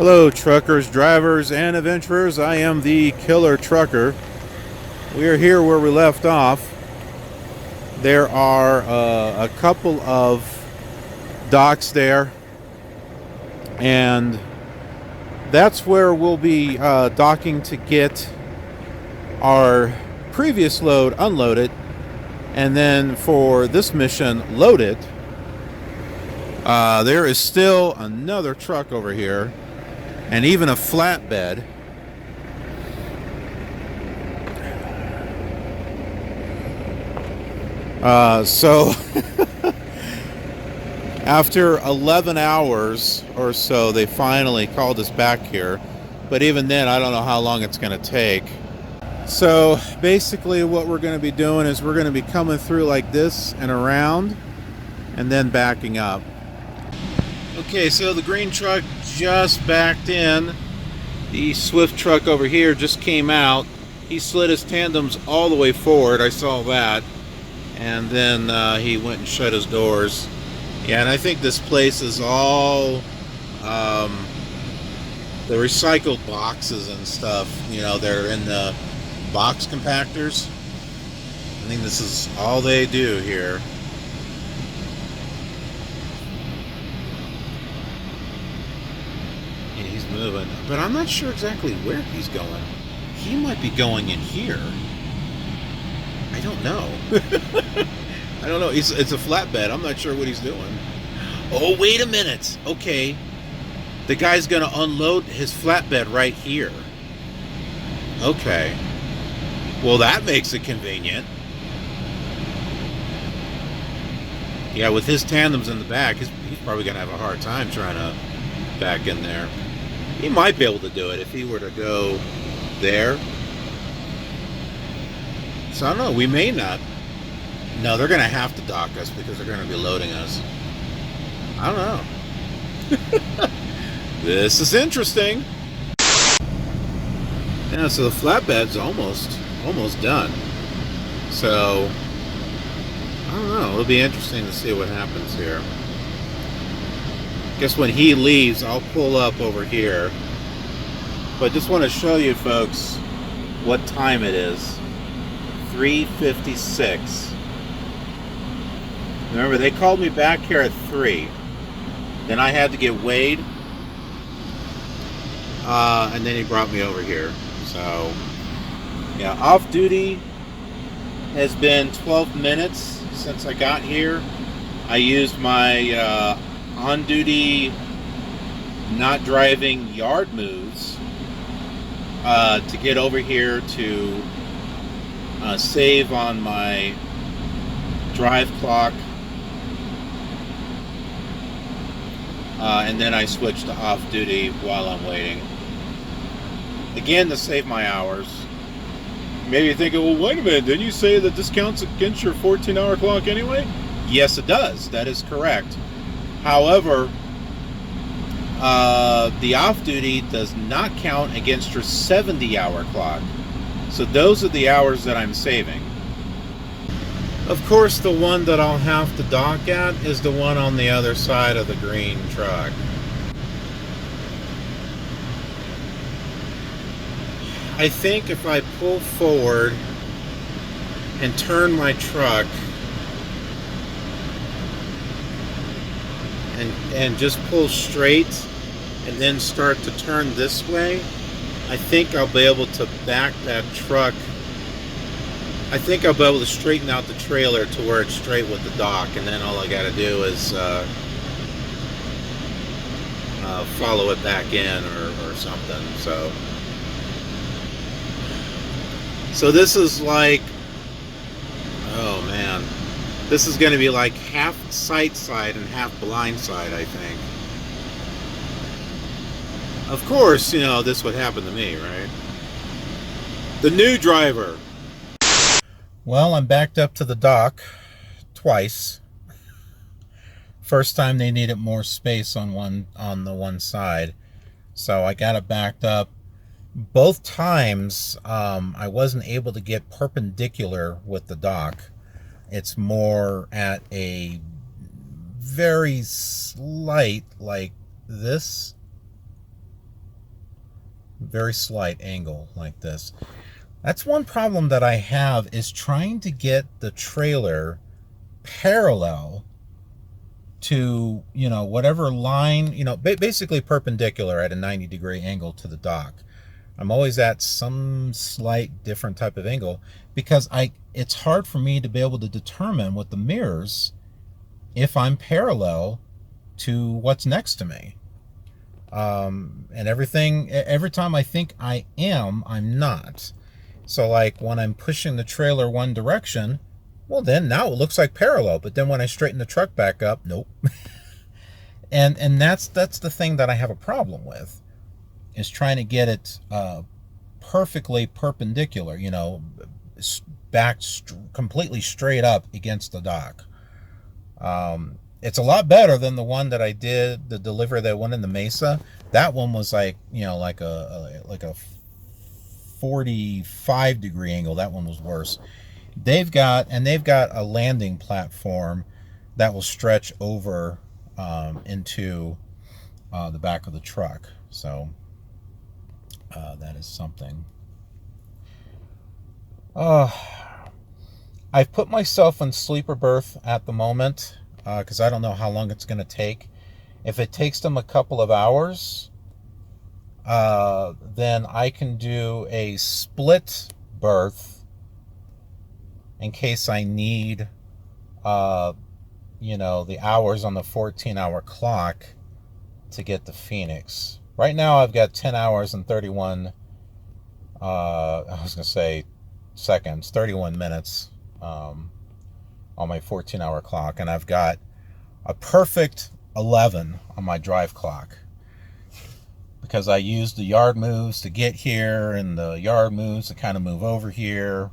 Hello truckers, drivers, and adventurers. I am the Killer Trucker. We are here where we left off. There are a couple of docks there, and that's where we'll be docking to get our previous load unloaded, and then for this mission loaded. There is still another truck over here, and even a flatbed. So after 11 hours or so, they finally called us back here. But even then, I don't know how long it's going to take. So basically what we're going to be doing is we're going to be coming through like this and around and then backing up. Okay, so the green truck just backed in. The Swift truck over here just came out. He slid his tandems all the way forward. I saw that. And then he went and shut his doors. Yeah, and I think this place is all the recycled boxes and stuff. You know, they're in the box compactors. I think this is all they do here. Yeah, he's moving, but I'm not sure exactly where he's going. He might be going in here. I don't know. I don't know. It's a flatbed. I'm not sure what he's doing. Oh, wait a minute. Okay. The guy's going to unload his flatbed right here. Okay. Well, that makes it convenient. Yeah, with his tandems in the back, he's probably going to have a hard time trying to back in there. He might be able to do it if he were to go there. So I don't know, we may not. No, they're going to have to dock us because they're going to be loading us. I don't know. This is interesting. Yeah, so the flatbed's almost done. So, I don't know, it'll be interesting to see what happens here. Guess when he leaves, I'll pull up over here. But I just want to show you folks what time it is. 3:56. Remember, they called me back here at 3. Then I had to get weighed. And then he brought me over here. So, yeah, off duty has been 12 minutes since I got here. I used my on duty not driving yard moves to get over here to save on my drive clock, and then I switched to off duty while I'm waiting. Again, to save my hours. Maybe you're thinking, well, wait a minute, didn't you say that this counts against your 14-hour clock anyway? Yes, it does. That is correct. However, the off duty does not count against your 70-hour clock. So those are the hours that I'm saving. Of course, the one that I'll have to dock at is the one on the other side of the green truck. I think if I pull forward and turn my truck and just pull straight and then start to turn this way, I think I'll be able to back that truck. I think I'll be able to straighten out the trailer to where it's straight with the dock, and then all I got to do is follow it back in or something. So this is like, oh man, this is going to be like half sight side and half blind side, I think. Of course, you know, this would happen to me, right? The new driver. Well, I'm backed up to the dock twice. First time they needed more space on the one side, so I got it backed up. Both times I wasn't able to get perpendicular with the dock. It's more at a very slight, like this. very slight angle like this. That's one problem that I have, is trying to get the trailer parallel to, you know, whatever line, you know, basically perpendicular at a 90-degree angle to the dock. I'm always at some slight different type of angle, because it's hard for me to be able to determine with the mirrors if I'm parallel to what's next to me. And every time I think I am, I'm not. So like when I'm pushing the trailer one direction, well, then now it looks like parallel, but then when I straighten the truck back up, nope. and that's the thing that I have a problem with, is trying to get it perfectly perpendicular, you know, back completely straight up against the dock. It's a lot better than the one that I did, the delivery that went in the Mesa. That one was like, you know, like a 45-degree angle. That one was worse. They've got a landing platform that will stretch over into the back of the truck. So that is something. I've put myself in sleeper berth at the moment, because I don't know how long it's going to take. If it takes them a couple of hours, then I can do a split berth in case I need, you know, the hours on the 14-hour clock to get to Phoenix. Right now I've got 10 hours and 31, I was going to say seconds, 31 minutes on my 14-hour clock, and I've got a perfect 11 on my drive clock, because I used the yard moves to get here and the yard moves to kind of move over here.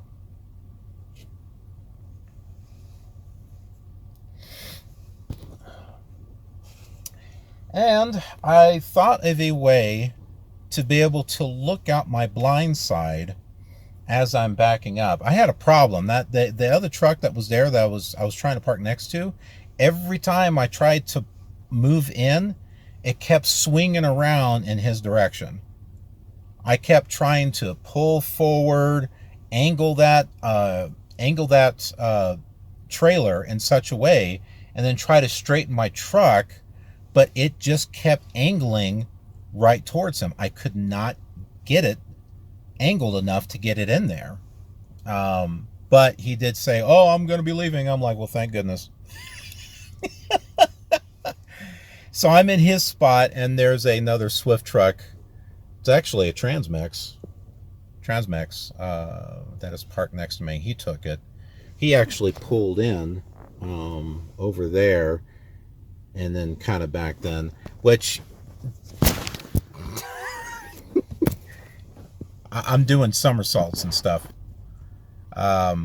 And I thought of a way to be able to look out my blind side as I'm backing up. I had a problem that the other truck that was there that I was trying to park next to, every time I tried to move in, it kept swinging around in his direction. I kept trying to pull forward, angle that trailer in such a way, and then try to straighten my truck, but it just kept angling right towards him. I could not get it angled enough to get it in there. But he did say, "Oh, I'm going to be leaving." I'm like, well, thank goodness. So I'm in his spot, and there's another Swift truck. It's actually a Transmex that is parked next to me. He took it. He actually pulled in over there and then kind of backed in, which I'm doing somersaults and stuff. I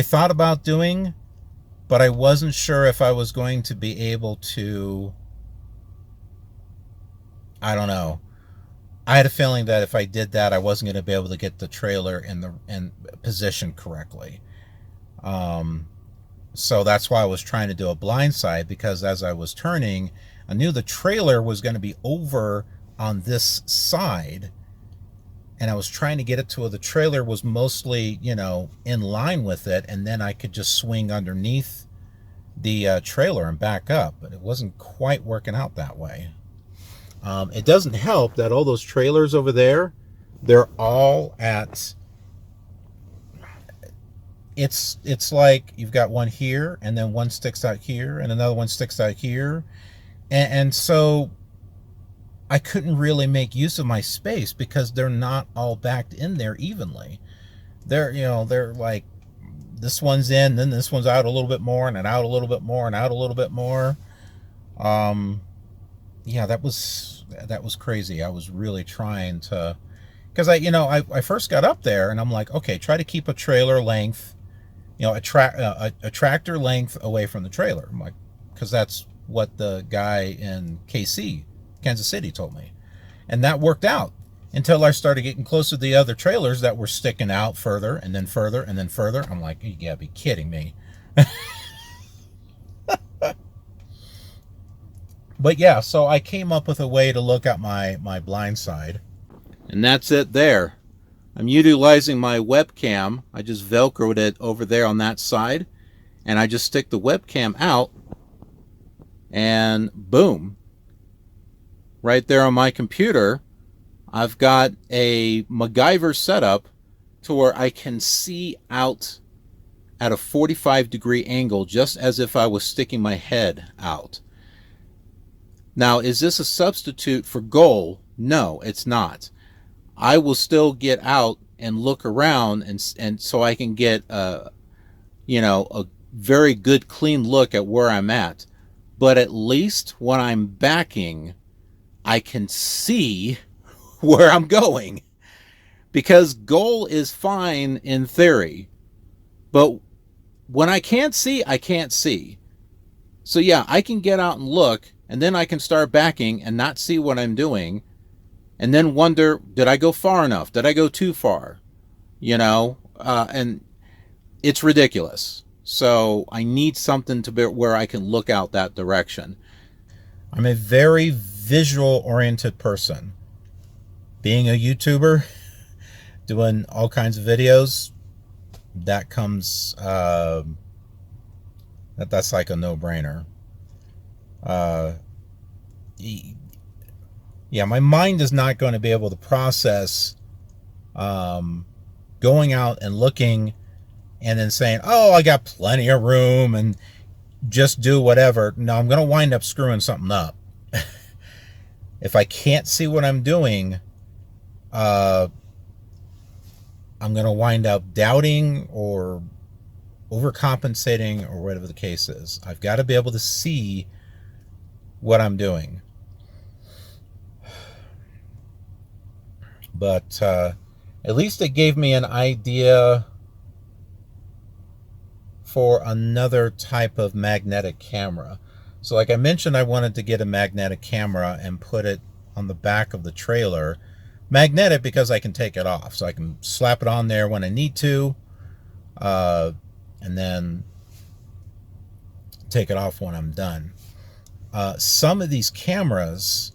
thought about doing, but I wasn't sure if I was going to be able to. I don't know. I had a feeling that if I did that, I wasn't going to be able to get the trailer in position correctly. So that's why I was trying to do a blind side, because as I was turning, I knew the trailer was going to be over on this side, and I was trying to get it to where the trailer was mostly, you know, in line with it, and then I could just swing underneath the trailer and back up, but it wasn't quite working out that way. It doesn't help that all those trailers over there, they're all at, it's like you've got one here, and then one sticks out here, and another one sticks out here, and so I couldn't really make use of my space because they're not all backed in there evenly. They're, you know, they're like, this one's in, then this one's out a little bit more, and then out a little bit more, and out a little bit more. Yeah, that was crazy. I was really trying to, because I first got up there, and I'm like, okay, try to keep a trailer length, you know, a tractor length away from the trailer. I'm like, because that's what the guy in Kansas City told me. And that worked out until I started getting closer to the other trailers that were sticking out further and then further and then further. I'm like, you gotta be kidding me. But yeah, so I came up with a way to look at my blind side. And that's it there. I'm utilizing my webcam. I just Velcroed it over there on that side. And I just stick the webcam out. And boom. Right there on my computer, I've got a MacGyver setup to where I can see out at a 45-degree angle, just as if I was sticking my head out. Now, is this a substitute for goal? No, it's not. I will still get out and look around, and so I can get a very good, clean look at where I'm at. But at least when I'm backing, I can see where I'm going. Because goal is fine in theory, but when I can't see, I can't see. So yeah, I can get out and look, and then I can start backing and not see what I'm doing, and then wonder, did I go far enough? Did I go too far? And it's ridiculous. So I need something to be where I can look out that direction. I'm a very visual-oriented person. Being a YouTuber, doing all kinds of videos, that comes, that's like a no-brainer. Yeah, my mind is not going to be able to process going out and looking and then saying, oh, I got plenty of room and just do whatever. No, I'm going to wind up screwing something up. If I can't see what I'm doing, I'm going to wind up doubting or overcompensating or whatever the case is. I've got to be able to see what I'm doing. But at least it gave me an idea for another type of magnetic camera. So like I mentioned, I wanted to get a magnetic camera and put it on the back of the trailer. Magnetic because I can take it off. So I can slap it on there when I need to, and then take it off when I'm done. Some of these cameras,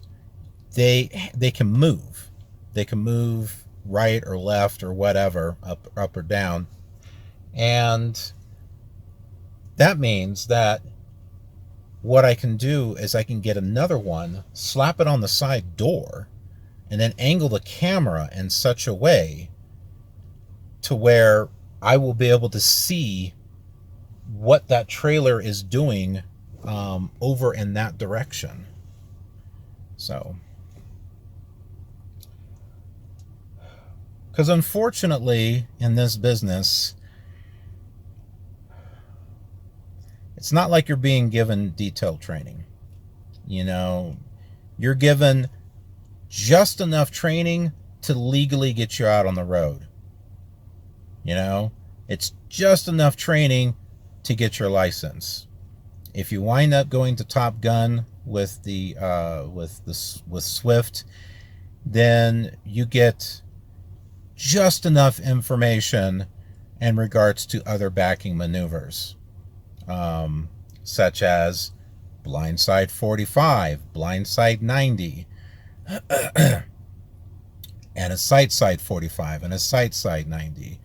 they can move. They can move right or left or whatever, up or down. And that means that what I can do is I can get another one, slap it on the side door, and then angle the camera in such a way to where I will be able to see what that trailer is doing over in that direction. So, because unfortunately in this business, it's not like you're being given detailed training. You're given just enough training to legally get you out on the road. It's just enough training to get your license. If you wind up going to Top Gun with Swift, then you get just enough information in regards to other backing maneuvers, such as blindside 45, blindside 90, and a sight side 45 and a sight side 90,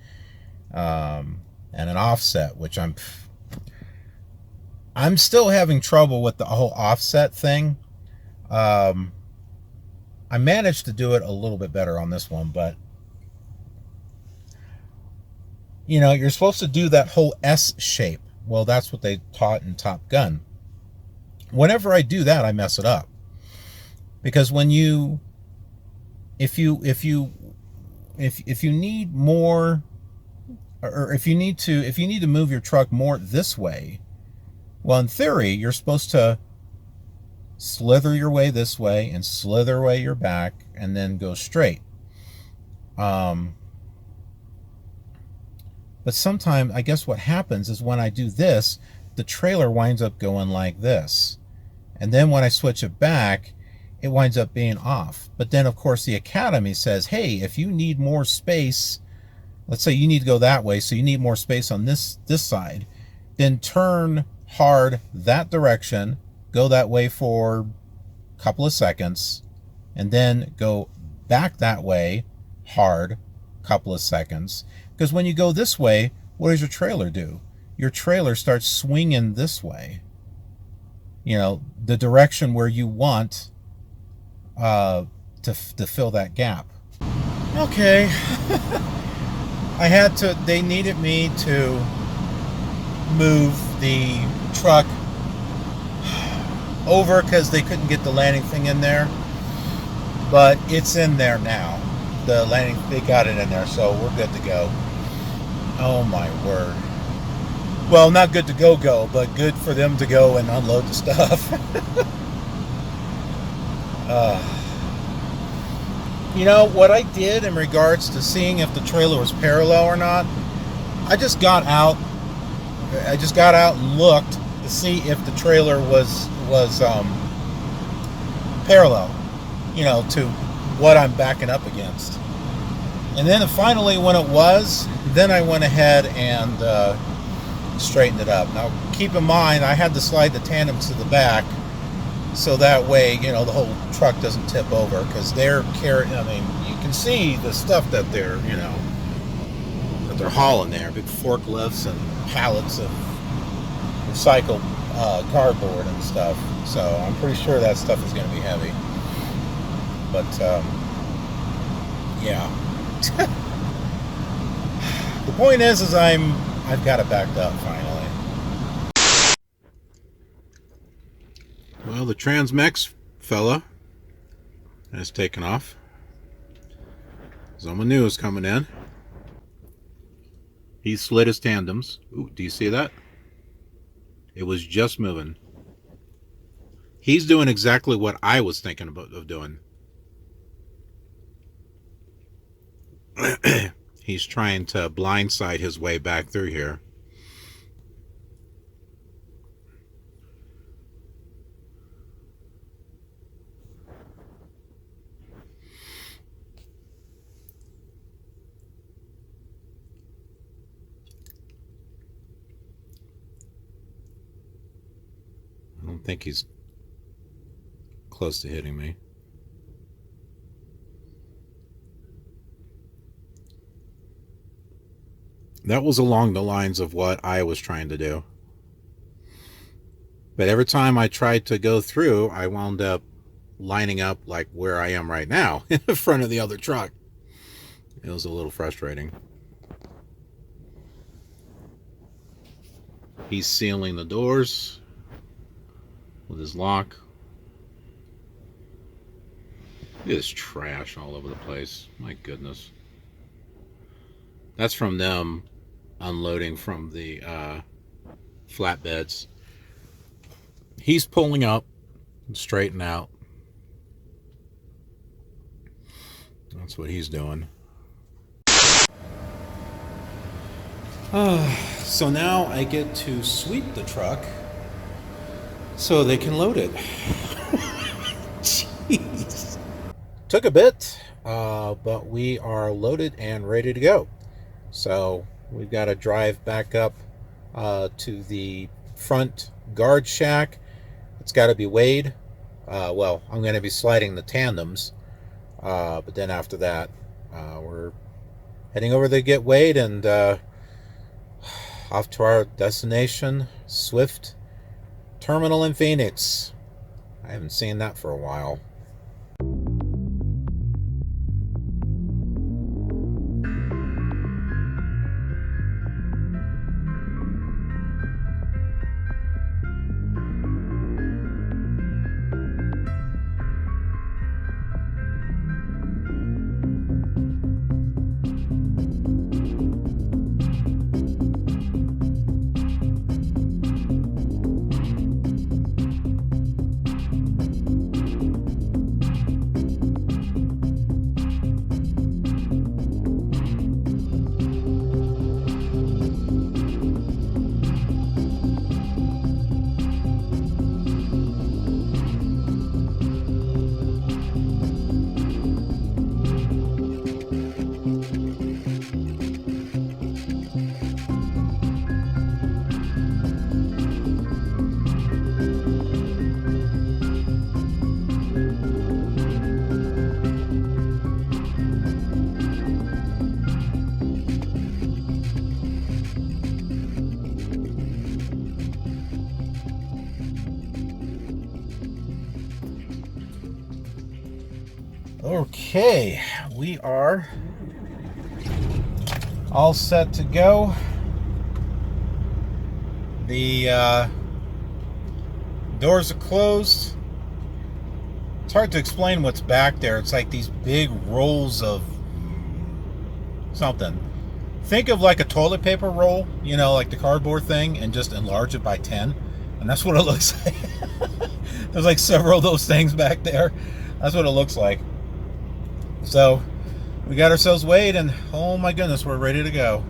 and an offset, which I'm still having trouble with the whole offset thing. I managed to do it a little bit better on this one, but you're supposed to do that whole S shape. Well, that's what they taught in Top Gun. Whenever I do that, I mess it up. Because if you need more, or if you need to move your truck more this way, well, in theory, you're supposed to slither your way this way and slither away your back and then go straight. But sometimes, I guess what happens is when I do this, the trailer winds up going like this. And then when I switch it back, it winds up being off. But then, of course, the Academy says, hey, if you need more space, let's say you need to go that way, so you need more space on this side, then turn hard that direction, go that way for couple of seconds, and then go back that way hard, couple of seconds. Because when you go this way, what does your trailer do? Your trailer starts swinging this way. You know, the direction where you want to fill that gap. Okay. They needed me to move the truck over because they couldn't get the landing thing in there. But it's in there now. The landing, they got it in there, so we're good to go. Oh my word. Well, not good to go, but good for them to go and unload the stuff. You know, what I did in regards to seeing if the trailer was parallel or not, I just got out and looked to see if the trailer was parallel, you know, to what I'm backing up against. And then finally, when it was, then I went ahead and straightened it up. Now, keep in mind, I had to slide the tandems to the back, so that way, you know, the whole truck doesn't tip over, because they're carrying, I mean, you can see the stuff that they're, you know, that they're hauling there, big forklifts and pallets of recycled cardboard and stuff. So I'm pretty sure that stuff is going to be heavy. But, yeah. The point is I've got it backed up finally. Well, the Transmex fella has taken off. Someone new is coming in. He slid his tandems. Ooh, do you see that? It was just moving. He's doing exactly what I was thinking of doing. He's trying to blindside his way back through here. I don't think he's close to hitting me. That was along the lines of what I was trying to do. But every time I tried to go through, I wound up lining up like where I am right now, in front of the other truck. It was a little frustrating. He's sealing the doors with his lock. There's trash all over the place. My goodness. That's from them unloading from the flatbeds. He's pulling up and straightening out. That's what he's doing. So now I get to sweep the truck so they can load it. Jeez. Took a bit, but we are loaded and ready to go. So we've got to drive back up to the front guard shack. It's got to be weighed. Well, I'm going to be sliding the tandems, but then after that, we're heading over to get weighed and off to our destination, Swift Terminal in Phoenix. I haven't seen that for a while. Okay, we are all set to go. The doors are closed. It's hard to explain what's back there. It's like these big rolls of something. Think of like a toilet paper roll, you know, like the cardboard thing, and just enlarge it by 10. And that's what it looks like. There's like several of those things back there. That's what it looks like. So we got ourselves weighed, and oh my goodness, we're ready to go.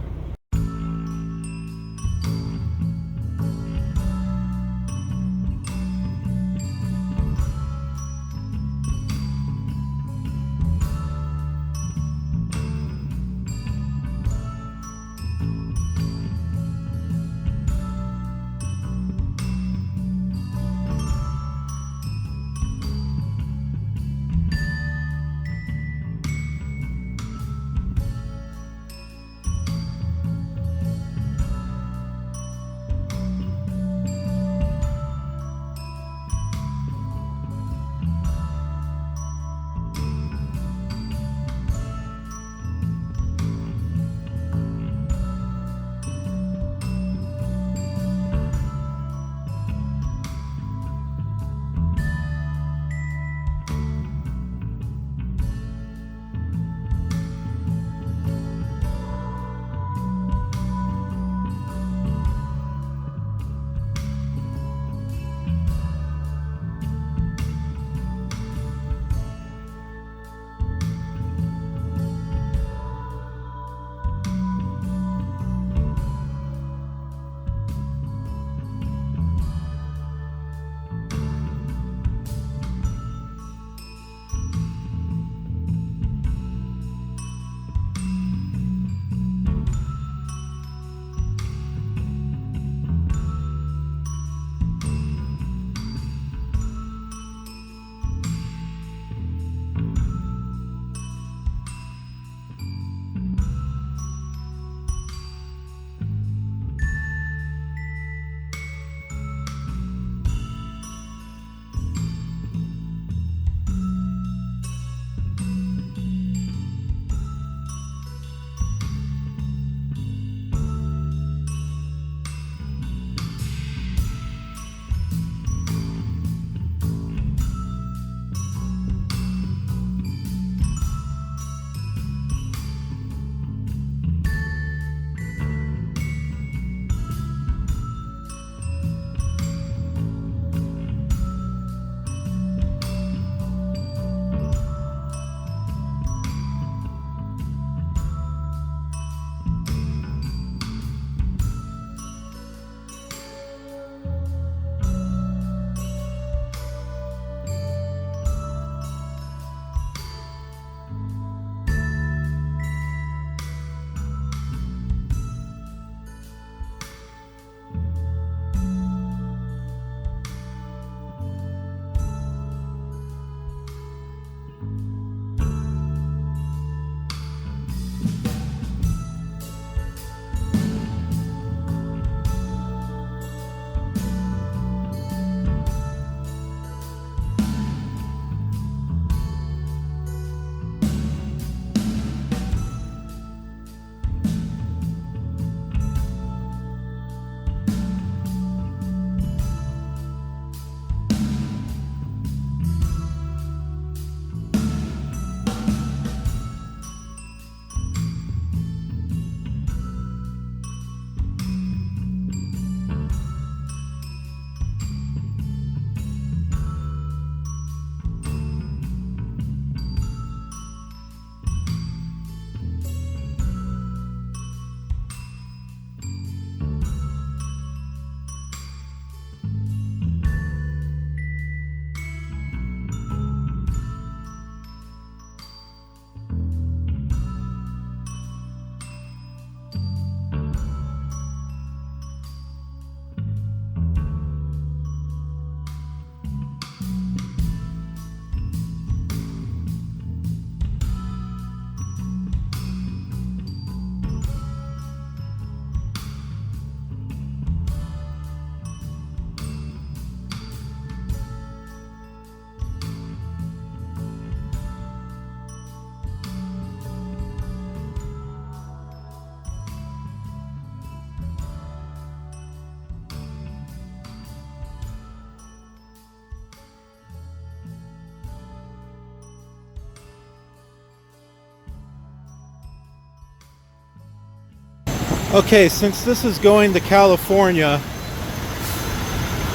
Okay, since this is going to California,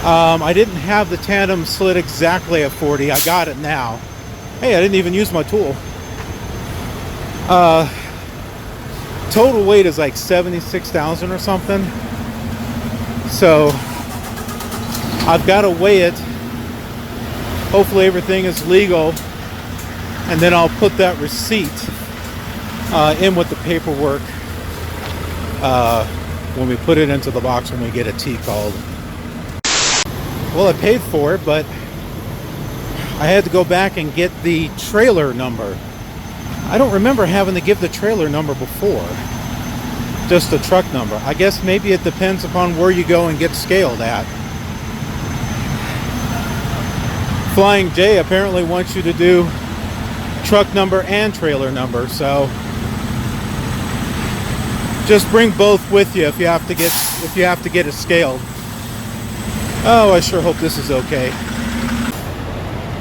I didn't have the tandem slid exactly at 40. I got it now. Hey, I didn't even use my tool. Total weight is like 76,000 or something. So I've got to weigh it. Hopefully everything is legal. And then I'll put that receipt in with the paperwork when we put it into the box when we get a T called. Well, I paid for it, but I had to go back and get the trailer number. I don't remember having to give the trailer number before. Just the truck number. I guess maybe it depends upon where you go and get scaled at. Flying J apparently wants you to do truck number and trailer number, so just bring both with you if you have to get it scaled. Oh, I sure hope this is okay.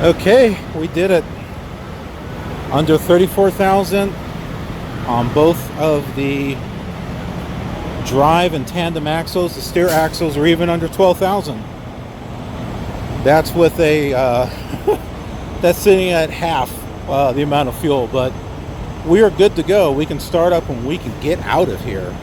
Okay, we did it. Under 34,000 on both of the drive and tandem axles. The steer axles are even under 12,000. That's with a that's sitting at half the amount of fuel, but we are good to go. We can start up and we can get out of here.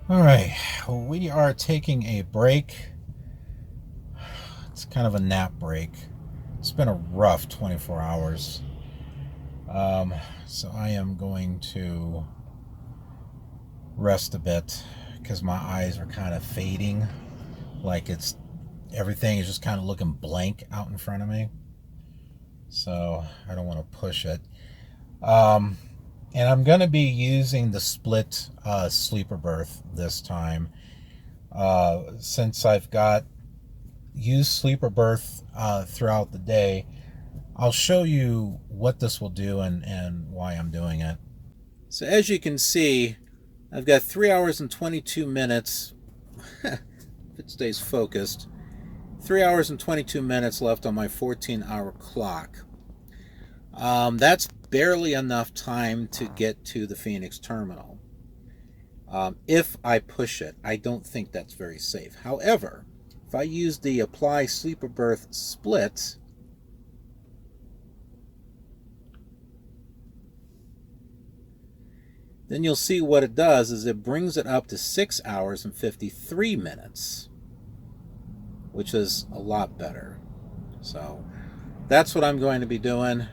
All right, well, we are taking a break. It's kind of a nap break. It's been a rough 24 hours. So I am going to rest a bit because my eyes are kind of fading. Like everything is just kind of looking blank out in front of me. So I don't want to push it. And I'm going to be using the split sleeper berth this time. Since I've got used sleeper berth throughout the day, I'll show you what this will do and why I'm doing it. So as you can see, I've got 3 hours and 22 minutes. If it stays focused, 3 hours and 22 minutes left on my 14-hour clock. That's barely enough time to get to the Phoenix terminal. If I push it, I don't think that's very safe. However, if I use the apply sleeper berth split, then you'll see what it does is it brings it up to 6 hours and 53 minutes, which is a lot better. So that's what I'm going to be doing.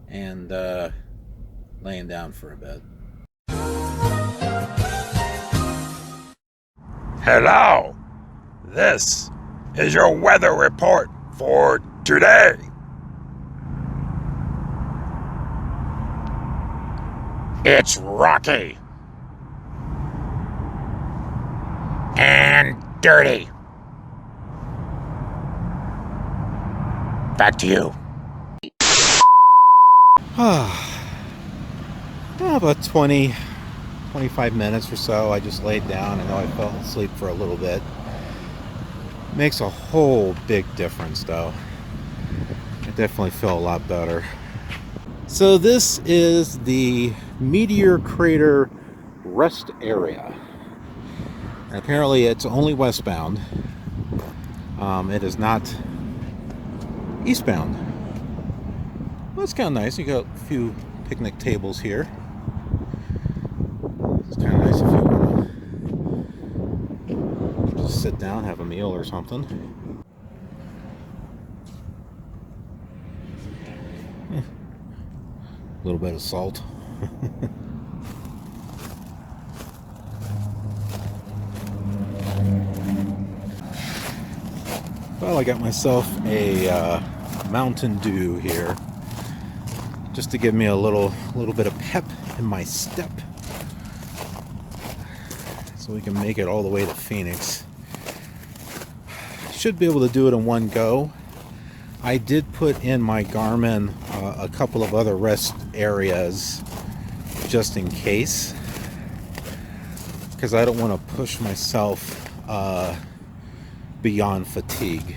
And laying down for a bit. Hello, this is your weather report for today. It's rocky and dirty. Back to you. About 25 minutes or so. I just laid down. I know I fell asleep for a little bit. Makes a whole big difference though. I definitely feel a lot better. So this is the Meteor Crater rest area. And apparently it's only westbound. It is not eastbound. Well, that's kind of nice. You got a few picnic tables here. It's kind of nice if you want to just sit down, have a meal or something. A little bit of salt. Well, I got myself a Mountain Dew here, just to give me a little bit of pep in my step, so we can make it all the way to Phoenix. Should be able to do it in one go. I did put in my Garmin a couple of other rest areas just in case, because I don't want to push myself beyond fatigue.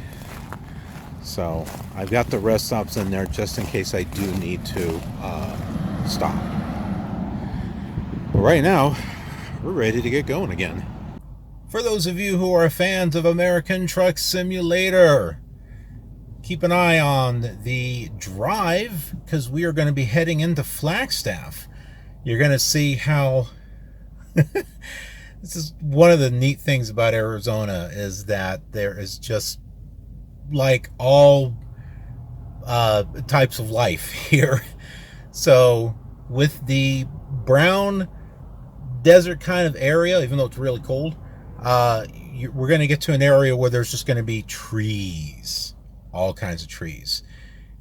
So I've got the rest stops in there just in case I do need to stop. But right now, we're ready to get going again. For those of you who are fans of American Truck Simulator, keep an eye on the drive, because we are going to be heading into Flagstaff. You're going to see how this is one of the neat things about Arizona, is that there is just like all types of life here. So with the brown desert kind of area, even though it's really cold, we're going to get to an area where there's just going to be trees, all kinds of trees.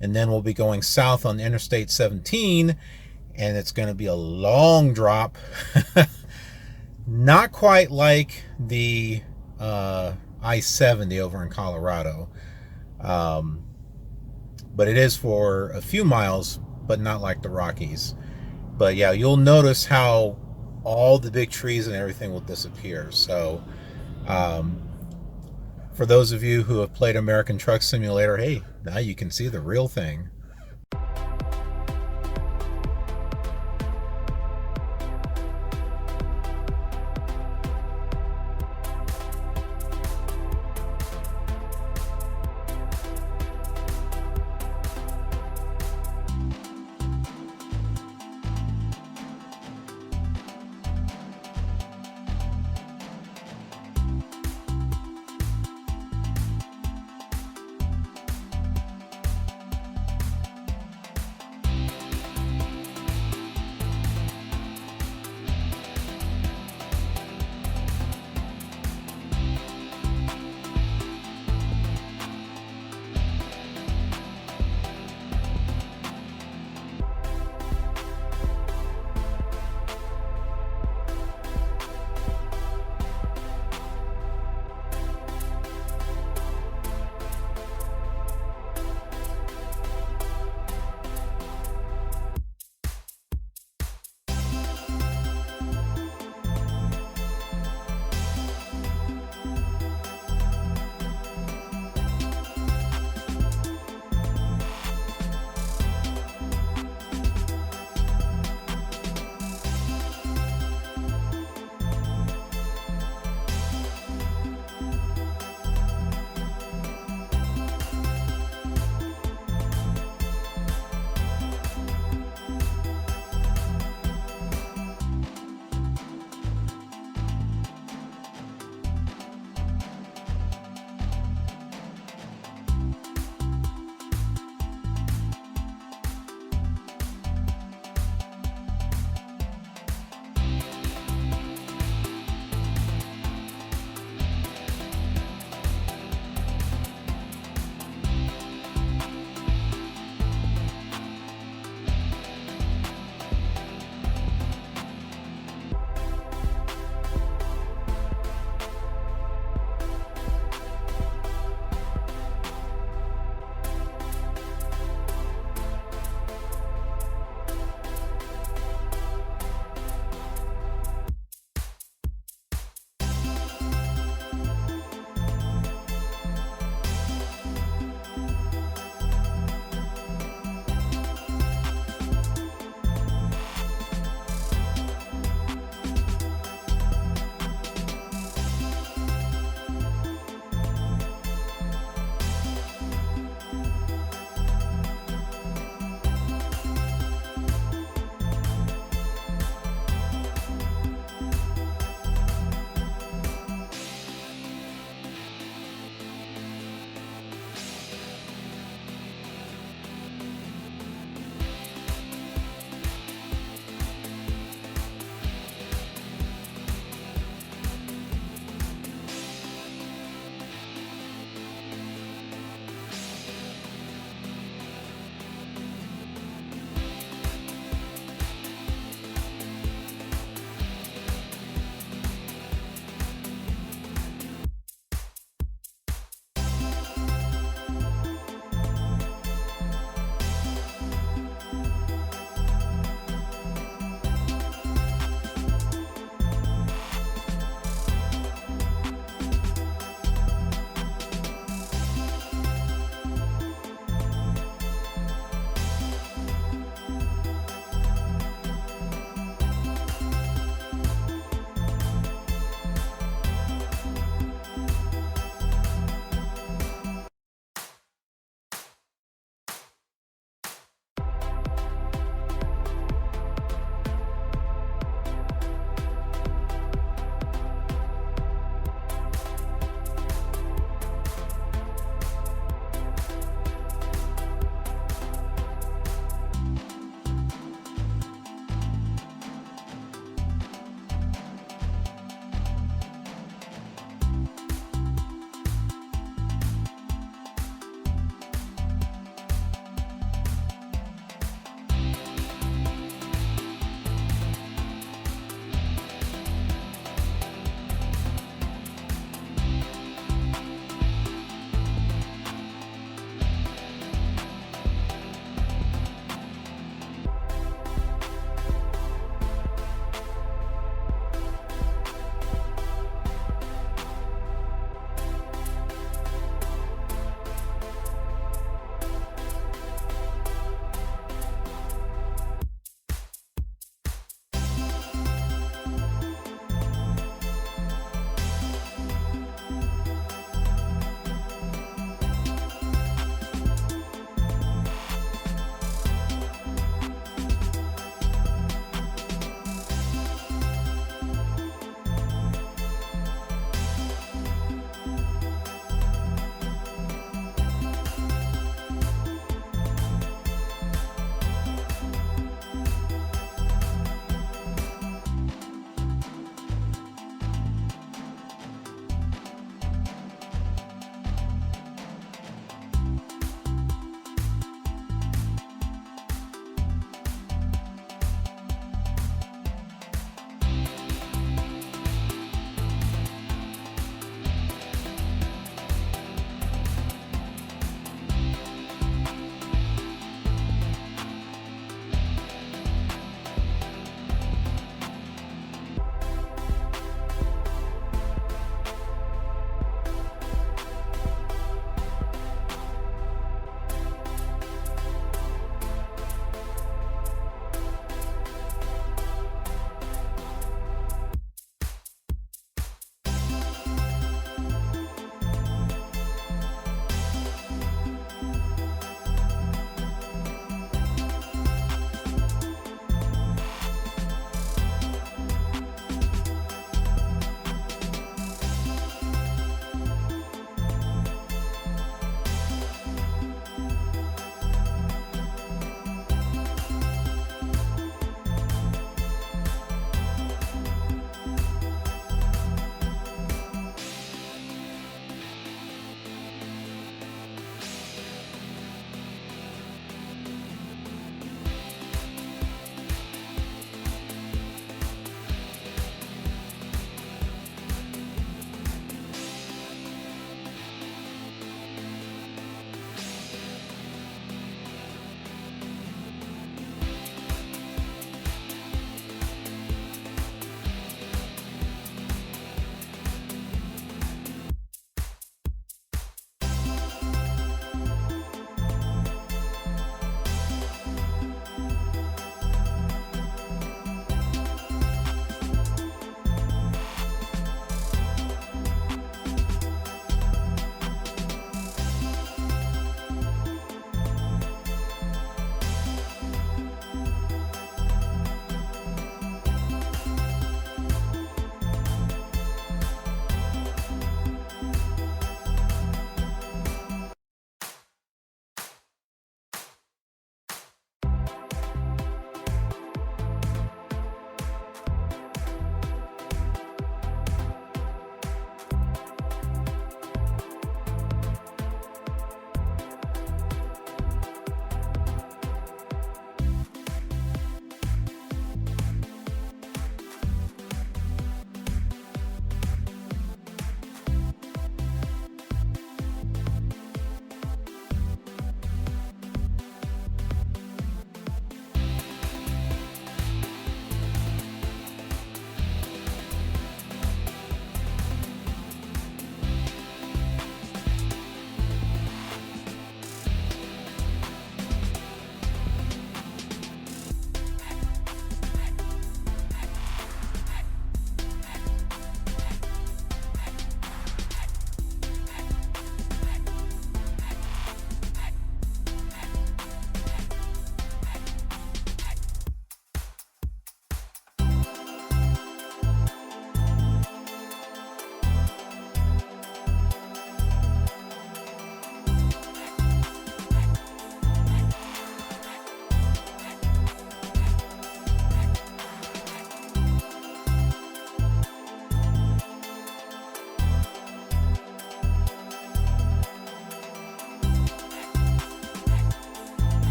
And then we'll be going south on Interstate 17, and it's going to be a long drop. Not quite like the I-70 over in Colorado. But it is for a few miles, but not like the Rockies. But yeah, you'll notice how all the big trees and everything will disappear. So for those of you who have played American Truck Simulator, hey, now you can see the real thing.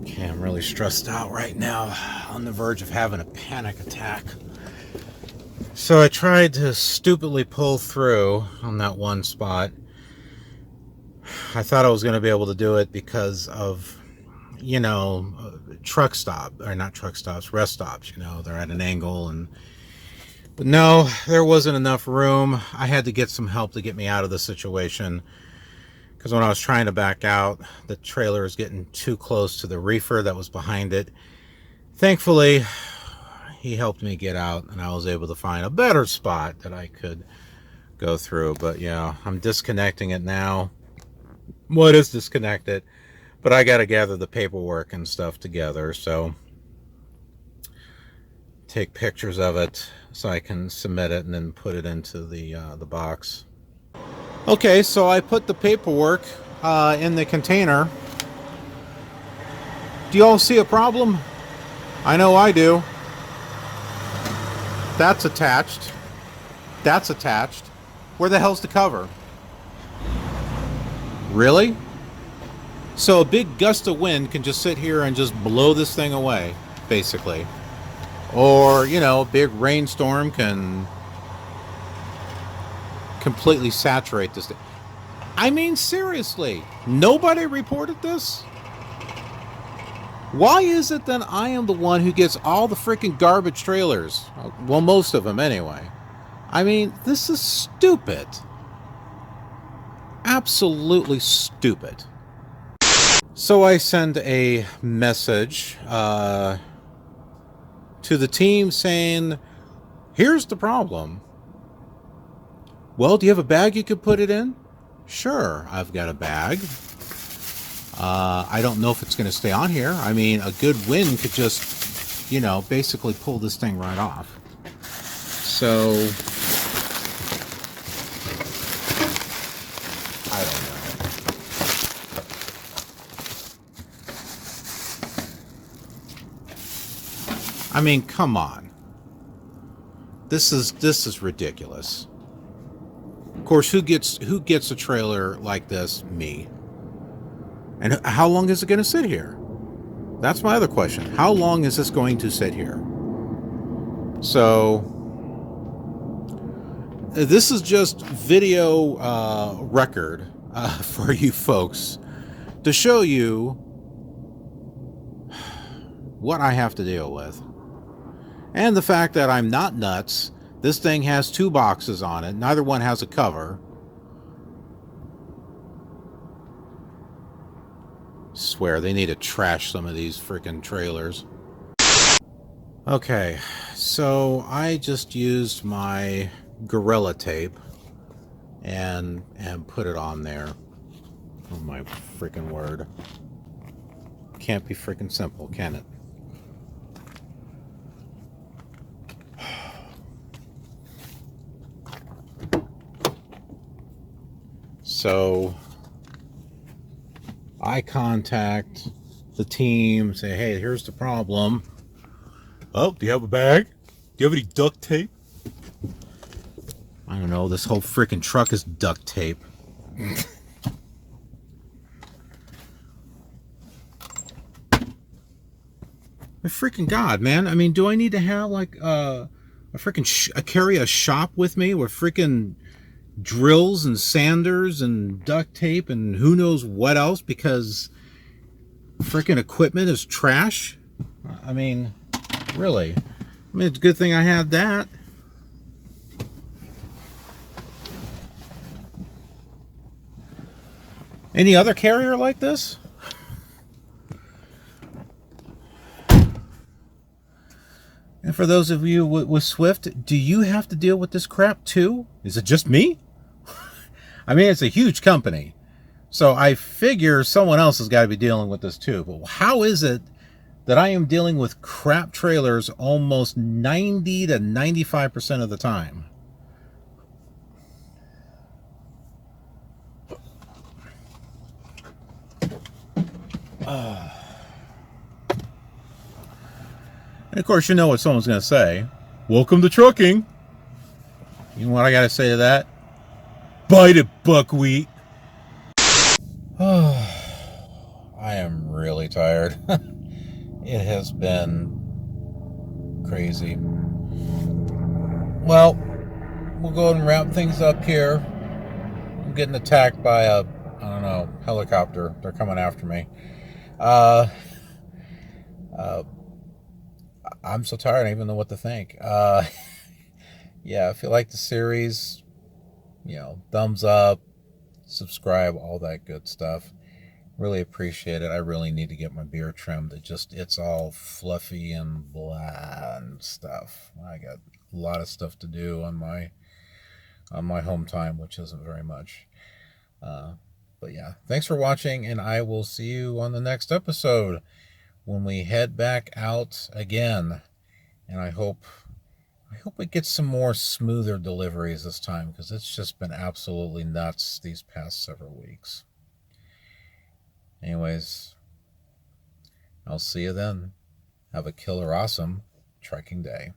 Okay, I'm really stressed out right now, on the verge of having a panic attack. So I tried to stupidly pull through on that one spot. I thought I was going to be able to do it because of, you know, truck stop, or not truck stops, rest stops, you know, they're at an angle. But no, there wasn't enough room. I had to get some help to get me out of the situation, because when I was trying to back out, the trailer was getting too close to the reefer that was behind it. Thankfully, he helped me get out, and I was able to find a better spot that I could go through. But yeah, I'm disconnecting it now. Well, it is disconnected, but I got to gather the paperwork and stuff together, so take pictures of it so I can submit it and then put it into the box. Okay, so I put the paperwork in the container. Do you all see a problem? I know I do. That's attached. That's attached. Where the hell's the cover? Really? So a big gust of wind can just sit here and just blow this thing away, basically. Or, you know, a big rainstorm can completely saturate this thing. I mean, seriously, nobody reported this? Why is it that I am the one who gets all the freaking garbage trailers? Well, most of them anyway. I mean, this is stupid. Absolutely stupid. So I send a message to the team saying, here's the problem. Well, do you have a bag you could put it in? Sure, I've got a bag. I don't know if it's going to stay on here. I mean, a good wind could just, you know, basically pull this thing right off. So, I don't know. I mean, come on. This is ridiculous. Of course, who gets a trailer like this? Me. And how long is it going to sit here? That's my other question. How long is this going to sit here? So, this is just video record for you folks to show you what I have to deal with. And the fact that I'm not nuts. This thing has 2 boxes on it. Neither one has a cover. Swear, they need to trash some of these freaking trailers. Okay, so I just used my Gorilla Tape and put it on there. Oh my freaking word. Can't be freaking simple, can it? So I contact the team, say, hey, here's the problem. Oh, do you have a bag? Do you have any duct tape? I don't know, this whole freaking truck is duct tape. My freaking God, man. I mean, do I need to have like a freaking carry a shop with me with freaking drills and sanders and duct tape and who knows what else because freaking equipment is trash? I mean, really? I mean, it's a good thing I had that. Any other carrier like this? And for those of you with Swift, do you have to deal with this crap too? Is it just me? I mean, it's a huge company. So I figure someone else has got to be dealing with this too. But how is it that I am dealing with crap trailers almost 90 to 95% of the time? And of course, you know what someone's going to say. Welcome to trucking. You know what I got to say to that? Bite it, buckwheat. I am really really tired. It has been crazy. Well, we'll go ahead and wrap things up here. I'm getting attacked by a, I don't know, helicopter. They're coming after me. I'm so tired, I don't even know what to think. Yeah, if you like the series, thumbs up, subscribe, all that good stuff. Really appreciate it. I really need to get my beard trimmed. It's all fluffy and blah and stuff. I got a lot of stuff to do on my home time, which isn't very much. But yeah, thanks for watching, and I will see you on the next episode when we head back out again. And I hope we get some more smoother deliveries this time, because it's just been absolutely nuts these past several weeks. Anyways, I'll see you then. Have a killer awesome trekking day.